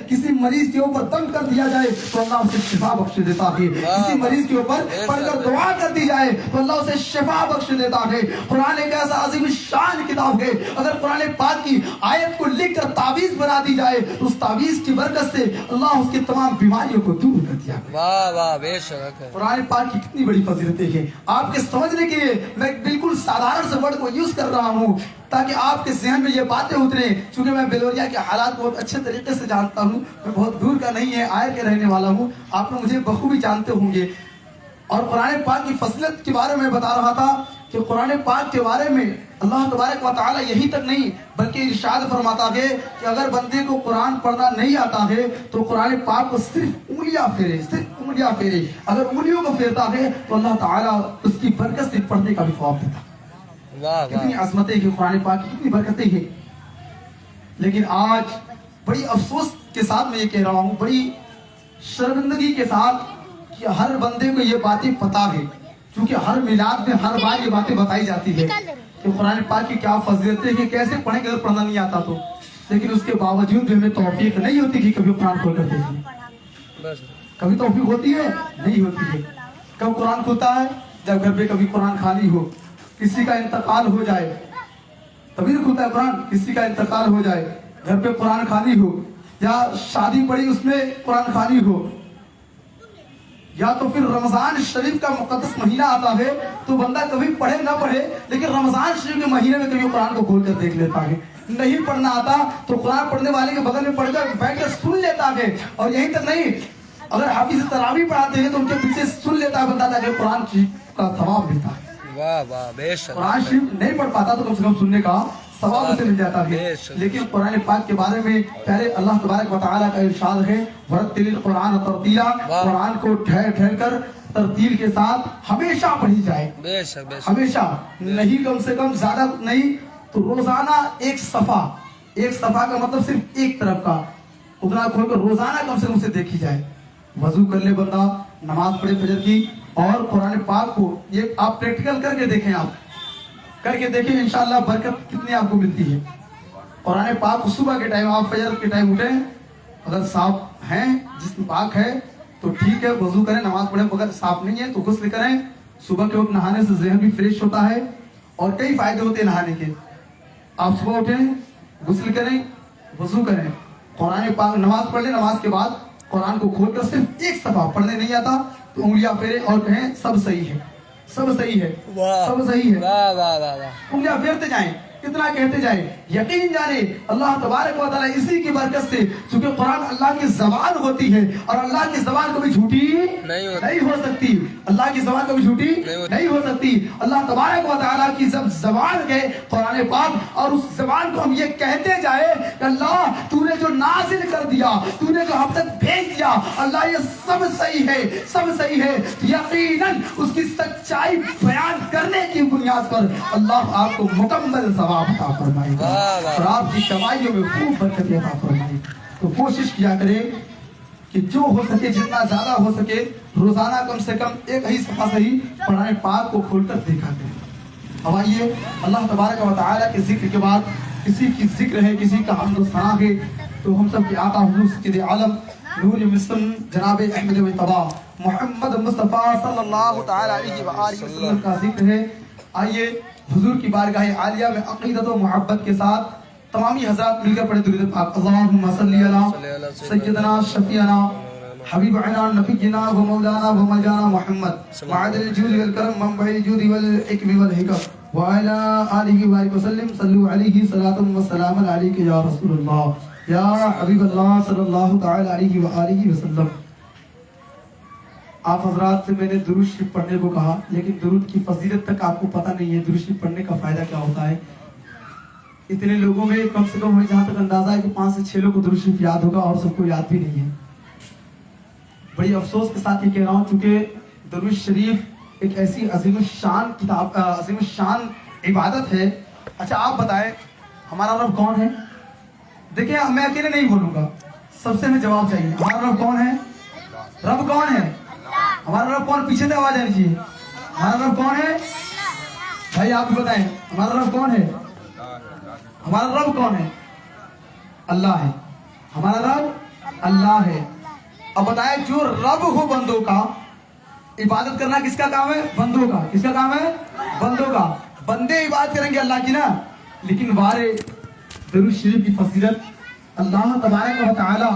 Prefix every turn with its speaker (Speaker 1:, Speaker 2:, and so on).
Speaker 1: किसी मरीज के ऊपर दम कर दिया जाए तो अल्लाह उसे शिफा बख्श देता है। किसी मरीज के ऊपर पढ़कर दुआ कर दी जाए तो अल्लाह उसे शिफा बख्श देता है। कुरान एक ऐसा अजीम शान किताब है, अगर कुरान पाक की आयत को लिख कर तावीज बना दी जाए तो उस तावीज की बरकत से अल्लाह उसकी तमाम बीमारियों को दूर कर दिया।
Speaker 2: वाह वाह बेशक।
Speaker 1: कुरान पाक की कितनी बड़ी फजीलतें हैं, आपके समझने के लिए मैं बिल्कुल साधारण से वर्ड को यूज कर रहा हूँ ताकि आपके जहन में ये बातें उतरे। चूंकि मैं बेलोरिया के हालात बहुत अच्छे तरीके से जानता हूँ, मैं बहुत दूर का नहीं है, आयर के रहने वाला हूँ, आप लोग मुझे बखूबी जानते होंगे। और कुरान पाक की फजीलत के बारे में बता रहा था कि कुरान पाक के बारे में अल्लाह तबारक व तआला यही तक नहीं बल्कि इरशाद फरमाता है कि अगर बंदे को कुरान पढ़ना नहीं आता है तो कुरान पाक को सिर्फ उंगलियां फेरे, सिर्फ उंगलियां फेरे। अगर उंगलियों को फेरता है तो अल्लाह ताला उसकी बरकत से पढ़ने का भी ख्वाब देता। कितनी अजमतें हैं कुरान पाक की, कितनी बरकतें हैं। लेकिन आज बड़ी अफसोस के साथ मैं ये कह रहा हूँ, बड़ी शर्मिंदगी के साथ कि हर बंदे को ये बातें पता है, क्योंकि हर मिलाद में हर बार ये बातें बताई जाती है कि कुरान पाक की क्या फजीलतें हैं, कैसे पढ़ेंगे अगर पढ़ना नहीं आता तो। लेकिन उसके बावजूद भी हमें तौफीक नहीं होती कि कभी कुरान खोल कर देखें। कभी तौफीक होती है? नहीं होती है। कब कुरान खुलता है? जब घर पे कभी कुरान खाली हो, किसी का इंतकाल हो जाए, तभी तो खुलता है कुरान। किसी का इंतकाल हो जाए, घर पे कुरान खाली हो, या शादी पड़ी उसमें कुरान खाली हो, या तो फिर रमजान शरीफ का मुकद्दस महीना आता है तो बंदा कभी पढ़े ना पढ़े लेकिन रमजान शरीफ के महीने में कभी कुरान को खोल कर देख लेता है। नहीं पढ़ना आता तो कुरान पढ़ने वाले के बगल में पढ़कर बैठ कर सुन लेता है। और यही तक नहीं, अगर हाफिज तरावी पढ़ाते हैं तो उनके पीछे सुन लेता है बंदा ताकि कुरान का सवाब मिलता है।
Speaker 2: वाह वाह बेशक।
Speaker 1: कुरान शरीफ नहीं पढ़ पाता तो कम से कम सुनने का सवाब उसे मिल जाता है। लेकिन कुरान पाक के बारे में पहले अल्लाह तबारक व तआला का इरशाद है, वरतिल कुरान तरतीला, कुरान को ठहर ठहर कर तरतील के साथ हमेशा पढ़ी जाए।
Speaker 2: बेशक बेशक।
Speaker 1: हमेशा नहीं, कम से कम ज्यादा नहीं तो रोजाना एक सफा का मतलब सिर्फ एक तरफ का, उतना खोलकर रोजाना कम से कम उसे देखी जाए। वजू कर ले बंदा, नमाज पढ़े फजर की, और कुरान पाक को ये आप प्रैक्टिकल करके देखें, आप करके देखें इंशाअल्लाह बरकत कितनी आपको मिलती है। कुरान पाक को सुबह के टाइम आप फजर के टाइम उठें, अगर साफ हैं, जिस्म पाक है तो ठीक है, वजू करें, नमाज पढ़ें। अगर साफ नहीं है तो गुस्ल करें। सुबह के वक्त नहाने से ज़हन भी फ्रेश होता है और कई फायदे होते हैं नहाने के। आप सुबह उठें, गुस्ल करें, वजू करें, कुरान पाक नमाज पढ़ लें, नमाज के बाद कुरान को खोलकर सिर्फ एक सफा, पढ़ने नहीं आता तो उंगलियां फेरे और कहें सब सही है, सब सही है, सब सही है।
Speaker 2: वाह वाह वाह वाह।
Speaker 1: उंगलियां फेरते जाएं, कितना कहते जाएं, यकीन जाने अल्लाह तबारक व तआला इसी की बरकत से, क्योंकि कुरान अल्लाह की ज़बान होती है और अल्लाह की ज़बान कभी झूठी नहीं हो सकती। अल्लाह की ज़बान कभी झूठी नहीं हो सकती। अल्लाह तबारक व तआला की जब ज़बान है कुरान पाक, और उस ज़बान को हम ये कहते जाए कि अल्लाह तूने जो नाजिल कर दिया, तूने जो हम तक भेज दिया, अल्लाह ये सब सही है, सब सही है। यकीनन उसकी सच्चाई बयान करने की बुनियाद पर अल्लाह आपको मुकम्मल सवाब अता फरमाएगा और आपकी कमाइयों में खूब बरकत अता फरमाएगा। तो कोशिश किया करें कि जो हो सके, जितना ज्यादा हो सके, रोजाना कम से कम एक ही सफा सही कुरान पाक को खोलकर देखा करें। अब आइए अल्लाह तबारक व तआला के जिक्र के बाद किसी की जिक्र है, किसी का हमद सना है, तो हम सब के आका हुजूर सय्यद आलम नूर मिस्म जनाब अहमद मुस्तफा मोहम्मद मुस्तफा सल्लल्लाहु तआला अलैहि व आलिहि वसल्लम का जिक्र है। आइए हुजूर की बारगाह आलिया में अक़ीदत व मोहब्बत के साथ तमामी हज़रात मिलकर पढ़े दुरूद पाक। अल्लाहुम्मा सल्ली अला सय्यदना शफीअना हबीबना नबीना व मौलाना व मौलाना मुहम्मद मअदल जूद वल करम मंबई जूद वल हिकम वल हिकम व अला आलिहि व वसल्लम सल्लु अलैहि सलातुम व सलाम अलैका या रसूलुल्लाह या हबीबल्लाह सल्लल्लाहु तआला अलैहि व आलिहि वसल्लम। आप हजरात से मैंने दुरूद शरीफ पढ़ने को कहा, लेकिन दुरूद की फजीलत तक आपको पता नहीं है, दुरूद शरीफ पढ़ने का फायदा क्या होता है। इतने लोगों में कम से कम हमें जहाँ तक अंदाजा है कि 5 से 6 लोगों को दुरूद शरीफ याद होगा और सबको याद भी नहीं है। बड़ी अफसोस के साथ ये कह रहा हूँ, क्योंकि दुरूद शरीफ एक ऐसी अजीम शान किताब, अजीम शान इबादत है। अच्छा आप बताएं हमारा रब कौन है? देखिए मैं अकेले नहीं बोलूंगा, सबसे हमें जवाब चाहिए। हमारा रब कौन है? रब कौन है? हमारा रब कौन? पीछे से आवाज आनी चाहिए। हमारा रब कौन है भाई? आप बताएं हमारा रब कौन है? हमारा रब कौन है? अल्लाह है। हमारा रब اللہ ہے. اب بتائیں جو رب ہو بندوں کا, عبادت کرنا کس کا کام ہے؟ بندوں کا. کس کا کام ہے؟ بندوں کا. بندے عبادت کریں گے اللہ کی نا, لیکن بارے درود شریف کی فضیلت اللہ تبارک و تعالی